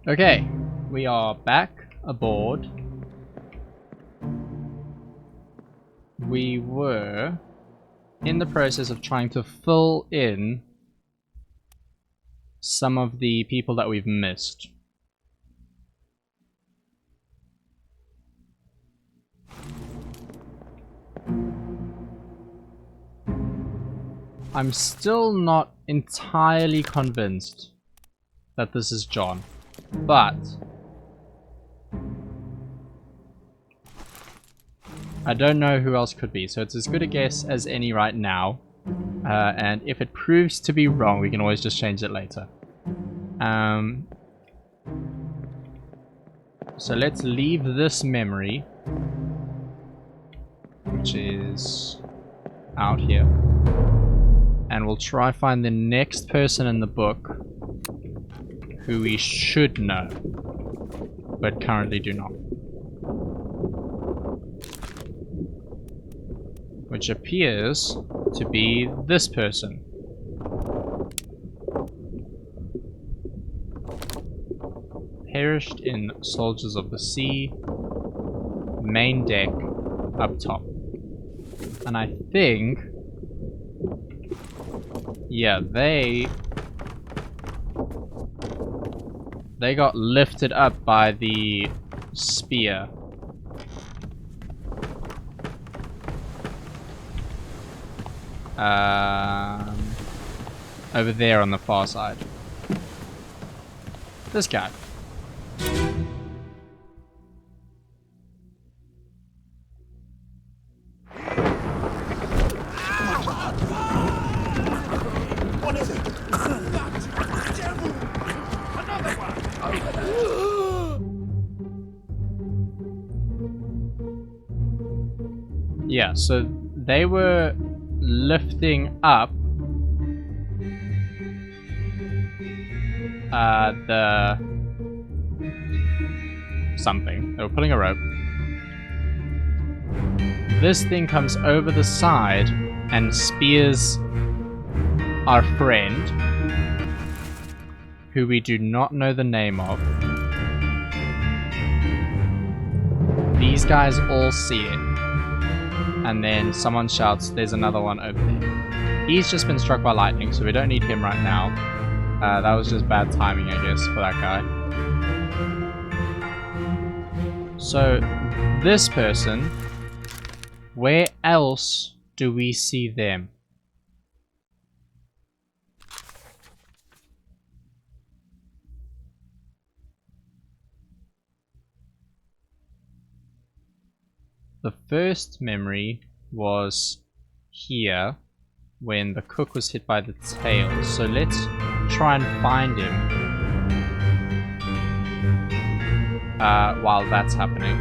Okay, we are back aboard. We were in the process of trying to fill in some of the people that we've missed. I'm still not entirely convinced that this is John, but I don't know who else could be, so it's as good a guess as any right now. And if it proves to be wrong, we can always just change it later. So let's leave this memory, which is out here, and we'll try find the next person in the book who we should know, but currently do not. Which appears to be this person. Perished in Soldiers of the Sea, main deck, up top. And I think, yeah, they got lifted up by the spear. Over there on the far side. This guy. What is it? Another one. Yeah, so they were lifting up the something. They were pulling a rope. This thing comes over the side and spears our friend, who we do not know the name of. These guys all see it. And then someone shouts, "There's another one over there." He's just been struck by lightning, so we don't need him right now. That was just bad timing, I guess, for that guy. So, this person, where else do we see them? The first memory was here when the cook was hit by the tail. So let's try and find him while that's happening.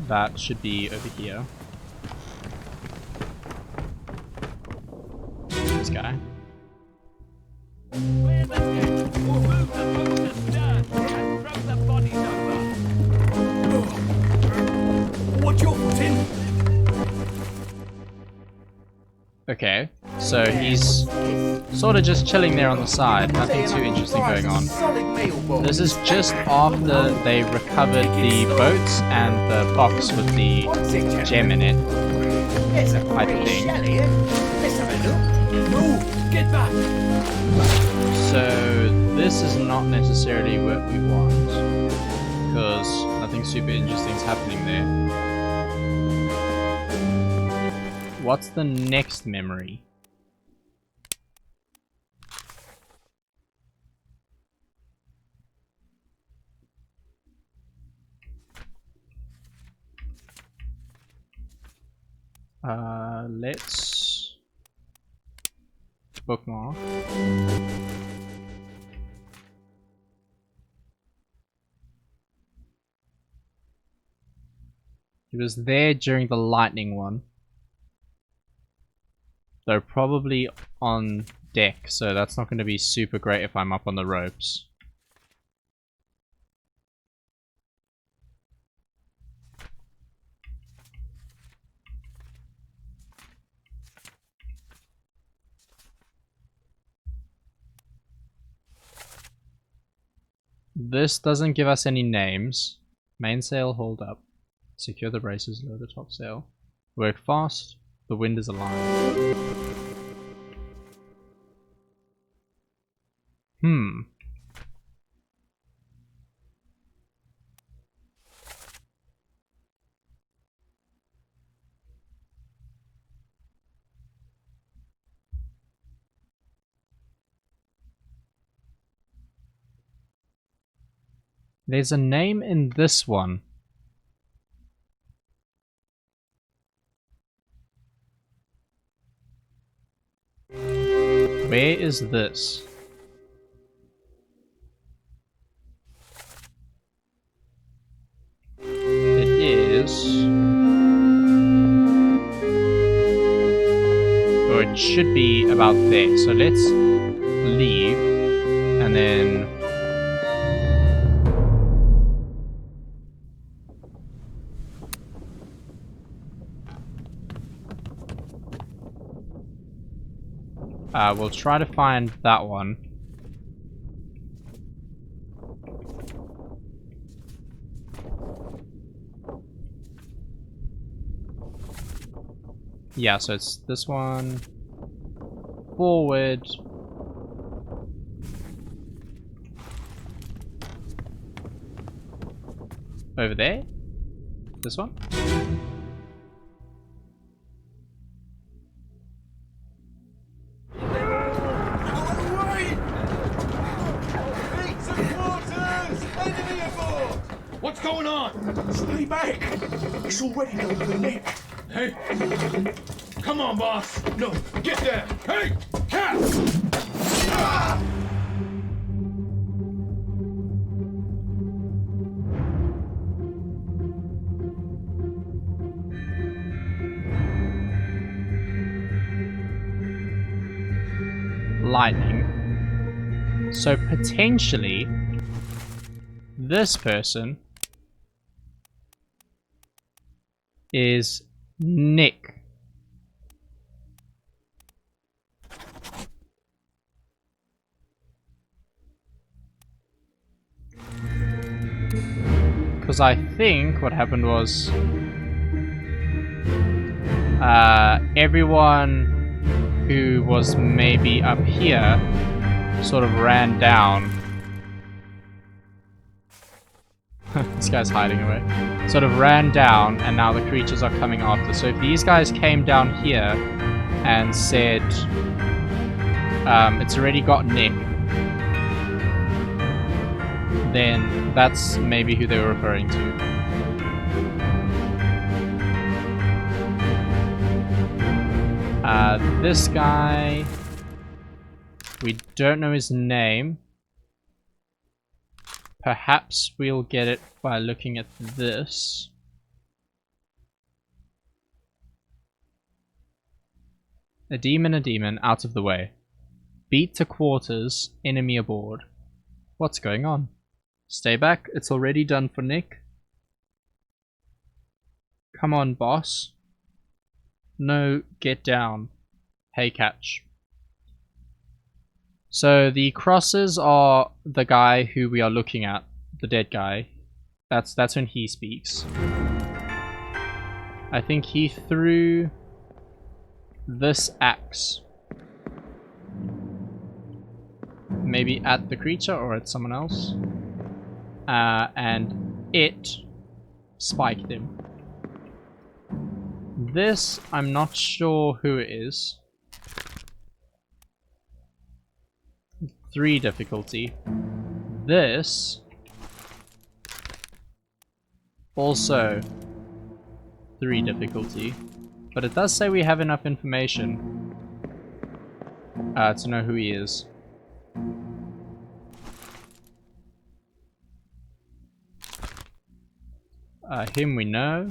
That should be over here. This guy. What you're putting? Okay, so he's sort of just chilling there on the side, nothing too interesting going on. This is just after they recovered the boats and the box with the gem in it, I think. Let's have a look. Move! Get back! So this is not necessarily what we want, because nothing super interesting is happening there. What's the next memory? Let's bookmark. He was there during the lightning one. They're probably on deck, so that's not going to be super great if I'm up on the ropes. This doesn't give us any names. Mainsail, hold up. Secure the braces, lower the topsail. Work fast. The wind is aligned. There's a name in this one. Where is this? It is... or it should be about there. So let's leave and then... we'll try to find that one. Yeah, so it's this one. Forward. Over there? This one? What's going on? Stay back! It's already done for Nick. Hey! Come on, boss! No, get there! Hey! Cat! Lightning. So potentially, this person is Nick. Because I think what happened was everyone who was maybe up here sort of ran down. This guy's hiding away. Sort of ran down, and now the creatures are coming after. So if these guys came down here and said, it's already got Nick, then that's maybe who they were referring to. This guy, we don't know his name. Perhaps we'll get it by looking at this. A demon, out of the way. Beat to quarters, enemy aboard. What's going on? Stay back, it's already done for Nick. Come on, boss. No, get down. Hey, catch. So the crosses are the guy who we are looking at, the dead guy. That's when he speaks. I think he threw this axe. Maybe at the creature or at someone else. And it spiked him. This, I'm not sure who it is. 3 difficulty. This also 3 difficulty. But it does say we have enough information to know who he is. Him we know.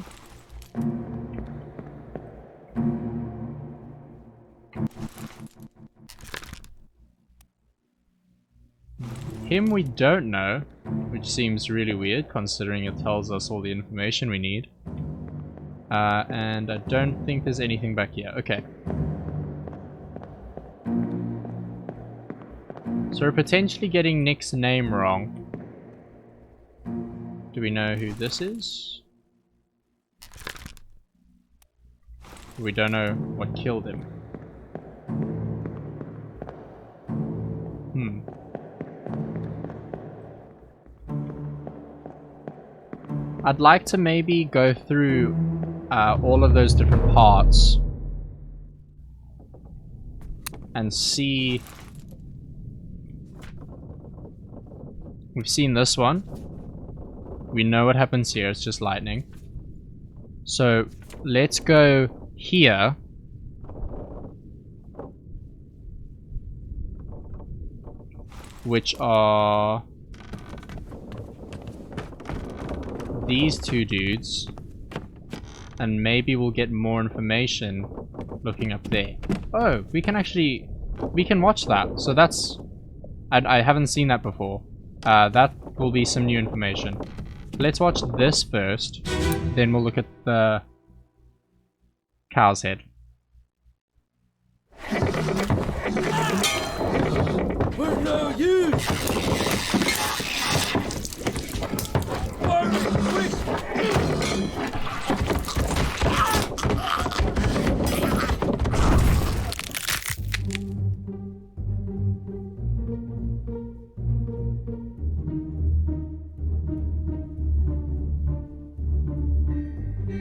Him we don't know, which seems really weird considering it tells us all the information we need. And I don't think there's anything back here. Okay. So we're potentially getting Nick's name wrong. Do we know who this is? We don't know what killed him. I'd like to maybe go through all of those different parts and see. We've seen this one. We know what happens here, it's just lightning. So let's go here. Which are these two dudes. And maybe we'll get more information looking up there. Oh, we can actually... we can watch that. So that's... I haven't seen that before. That will be some new information. Let's watch this first. Then we'll look at the cow's head. We're no use!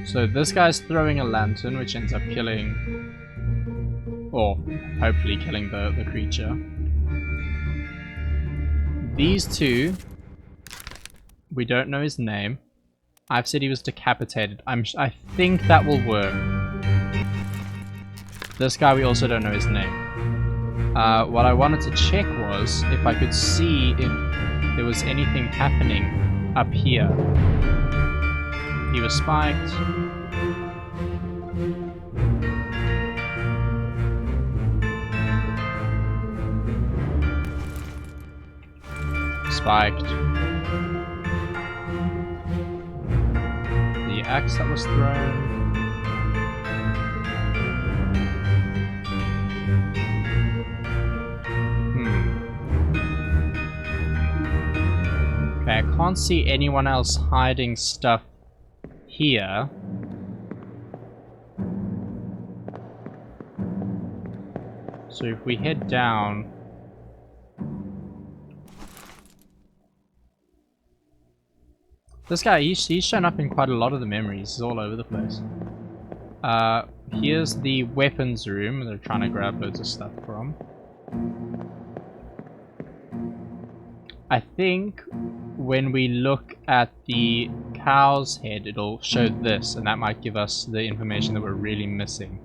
So this guy's throwing a lantern, which ends up killing, or hopefully killing the creature. These two, we don't know his name. I've said he was decapitated. I think that will work. This guy, we also don't know his name. What I wanted to check was if I could see if there was anything happening up here. He was spiked. Spiked. The axe that was thrown. Okay, I can't see anyone else hiding stuff here. So if we head down, this guy, he's shown up in quite a lot of the memories. He's all over the place. Here's the weapons room they're trying to grab loads of stuff from. I think when we look at the cow's head, it'll show this, and that might give us the information that we're really missing.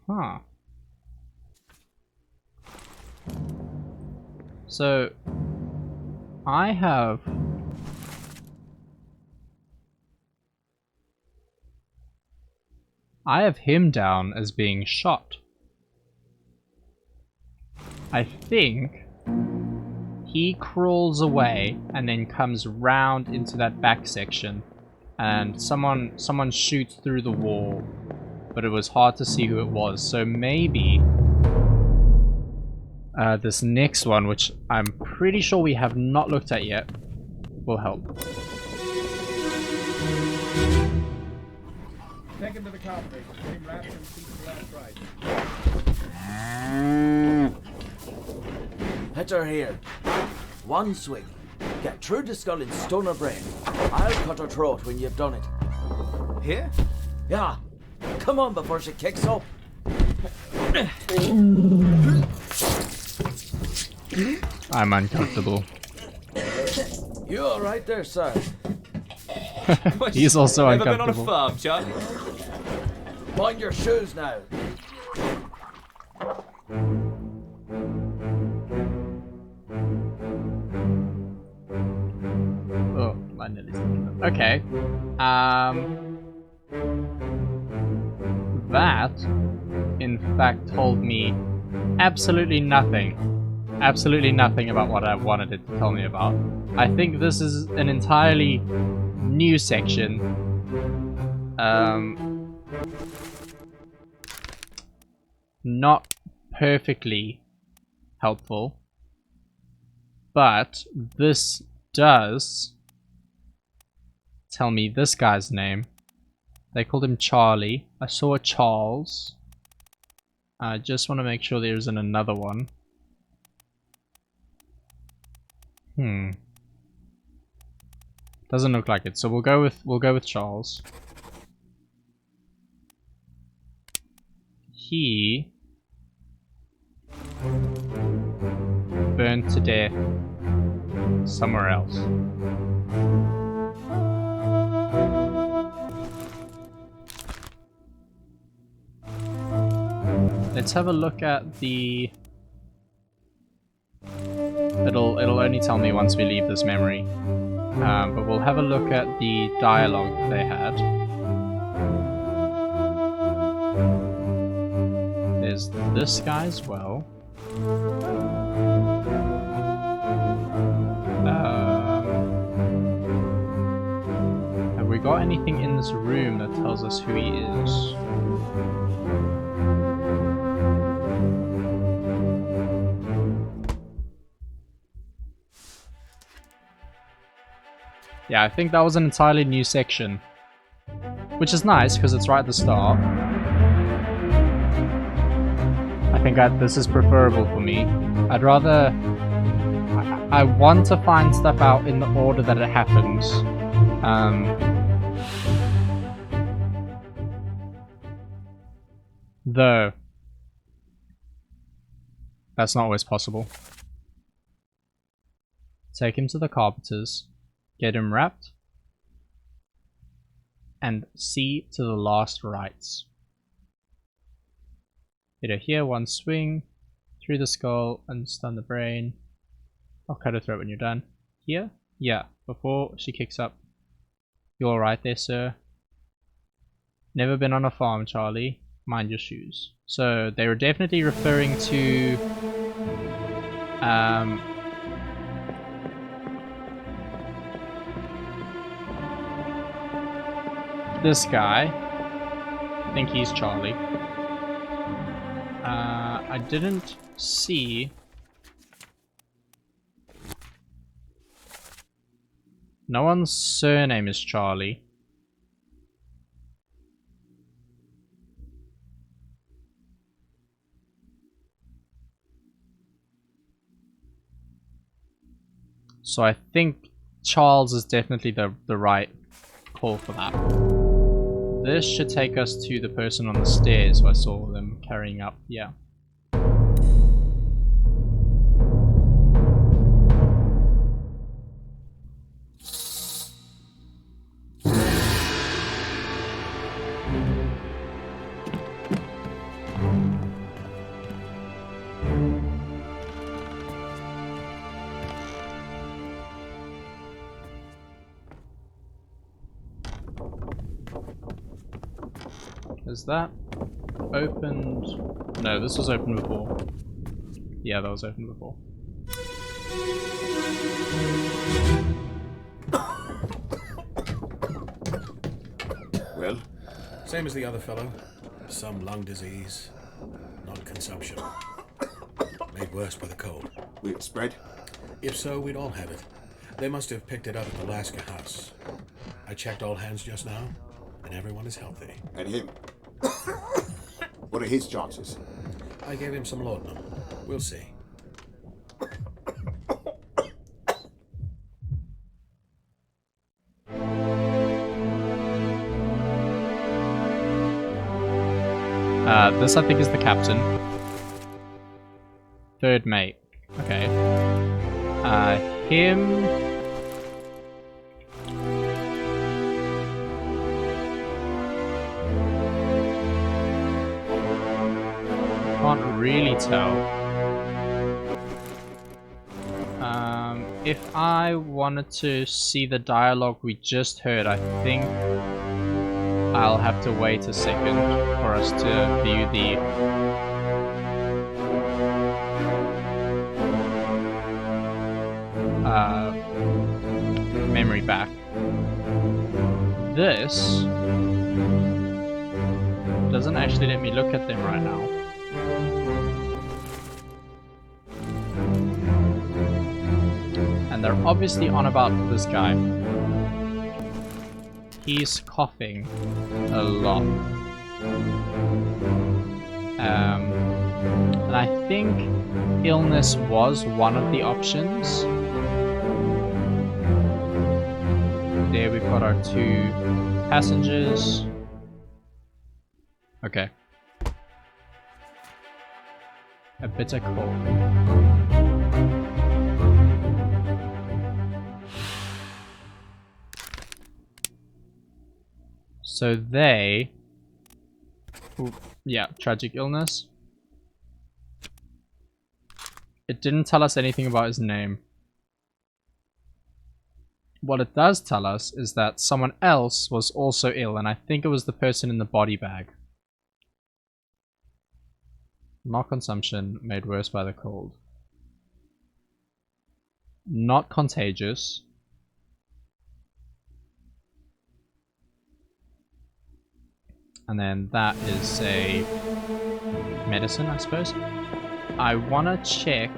Huh. So, I have him down as being shot. I think he crawls away and then comes round into that back section, and someone shoots through the wall, but it was hard to see who it was. So maybe this next one, which I'm pretty sure we have not looked at yet, will help. Take him to the cafe. Get him wrapped and see the last right. Hit her here. One swing. Get through the skull and stone her brain. I'll cut her throat when you've done it. Here? Yeah. Come on before she kicks up. I'm uncomfortable. You alright there, sir? He's also Never been on a uncomfortable. farm, Chuck? Mind your shoes now. Oh, my nearly slipped. Okay. That, in fact, told me absolutely nothing. Absolutely nothing about what I wanted it to tell me about. I think this is an entirely new section. not perfectly helpful, but this does tell me this guy's name. They called him Charlie. I saw a Charles. I just want to make sure there isn't another one. Doesn't look like it, so we'll go with Charles. He burned to death somewhere else. Let's have a look at the... It'll only tell me once we leave this memory. But we'll have a look at the dialogue they had. There's this guy as well. Have we got anything in this room that tells us who he is? Yeah, I think that was an entirely new section. Which is nice, because it's right at the start. I think this is preferable for me. I'd rather... I want to find stuff out in the order that it happens. Though... that's not always possible. Take him to the carpenters. Get him wrapped, and see to the last rites. Hit her here, one swing, through the skull, and stun the brain. I'll cut her throat when you're done. Here? Yeah, before she kicks up. You alright there, sir? Never been on a farm, Charlie. Mind your shoes. So, they were definitely referring to... this guy. I think he's Charlie. I didn't see... no one's surname is Charlie. So I think Charles is definitely the right call for that. This should take us to the person on the stairs who I saw them carrying up. Yeah. Is that opened? No, this was open before. Yeah, that was open before. Well? Same as the other fellow. Some lung disease, non-consumption. Made worse by the cold. Will it spread? If so, we'd all have it. They must have picked it up at the Alaska house. I checked all hands just now, and everyone is healthy. And him? What are his chances? I gave him some laudanum. We'll see. This I think is the captain. Third mate. Okay. Him... can't really tell. If I wanted to see the dialogue we just heard, I think I'll have to wait a second for us to view the memory back. This doesn't actually let me look at them right now. And they're obviously on about this guy. He's coughing a lot. And I think illness was one of the options. There we've got our 2 passengers. Okay. A bitter cold. So they... Ooh, yeah, tragic illness. It didn't tell us anything about his name. What it does tell us is that someone else was also ill, and I think it was the person in the body bag. Not consumption, made worse by the cold. Not contagious. And then that is a medicine, I suppose. I want to check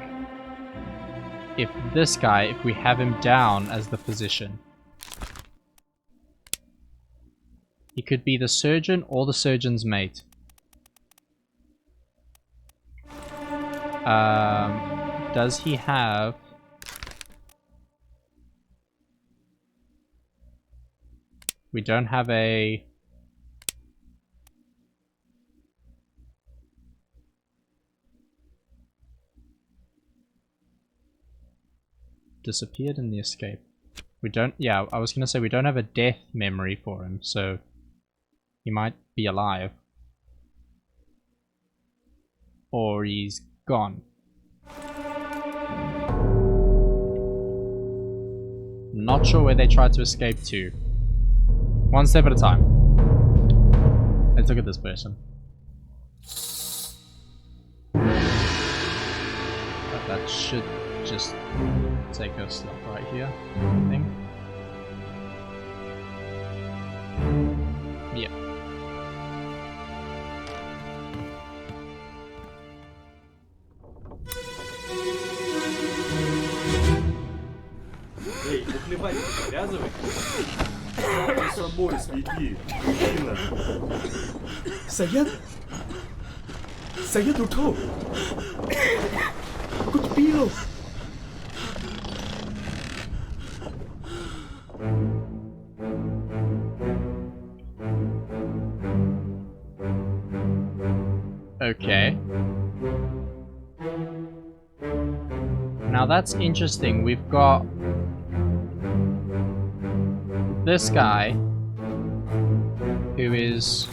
if this guy, if we have him down as the physician. He could be the surgeon or the surgeon's mate. Does he have... We don't have a... Disappeared in the escape. We don't... Yeah, I was gonna say we don't have a death memory for him, so... He might be alive. Or he's gone. Not sure where they tried to escape to. One step at a time. Let's look at this person. But that should just take us like right here, I think. Yeah. Эй, уплевать не привязывай. Ты с собой следи, мужчина. Sayed? Sayed उठो कुछ P low Okay. Now that's interesting. We've got this guy who is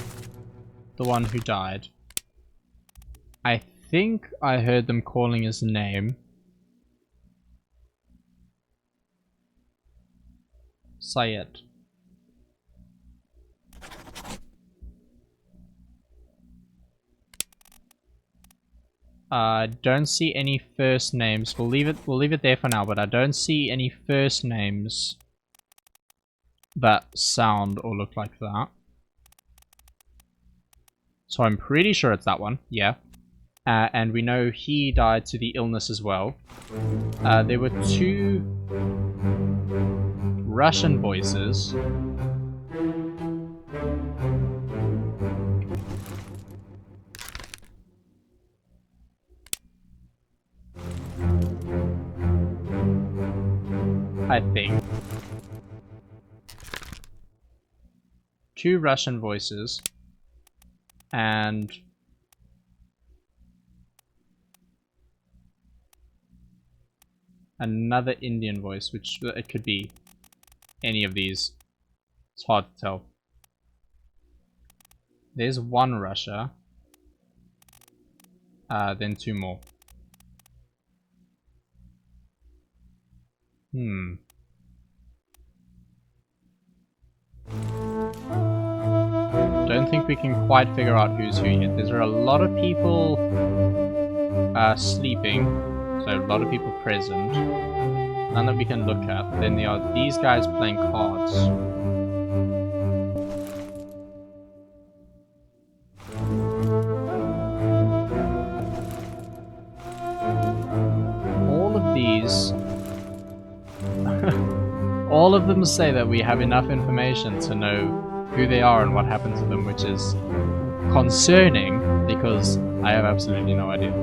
the one who died. I think I heard them calling his name. Syed. Don't see any first names. We'll leave it there for now, but I don't see any first names that sound or look like that. So I'm pretty sure it's that one, yeah. And we know he died to the illness as well. There were 2 Russian voices. I think. 2 Russian voices. And another Indian voice, which it could be any of these. It's hard to tell. There's 1 Russia. Then 2 more. Don't think we can quite figure out who's who yet. There are a lot of people sleeping, so a lot of people present. None that we can look at. Then there are these guys playing cards. all of them say that we have enough information to know who they are and what happened to them, which is concerning because I have absolutely no idea.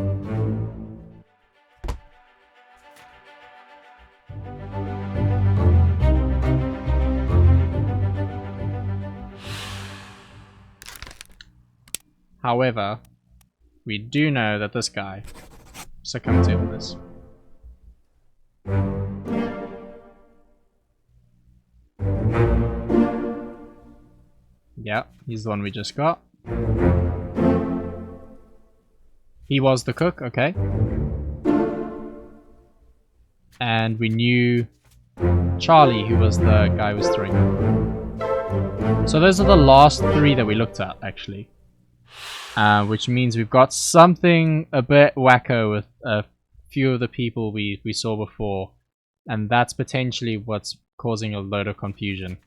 However, we do know that this guy succumbed to illness. Yeah, he's the one we just got. He was the cook, okay. And we knew Charlie, who was the guy who was throwing. So those are the last 3 that we looked at, actually. Which means we've got something a bit wacko with a few of the people we saw before. And that's potentially what's causing a load of confusion.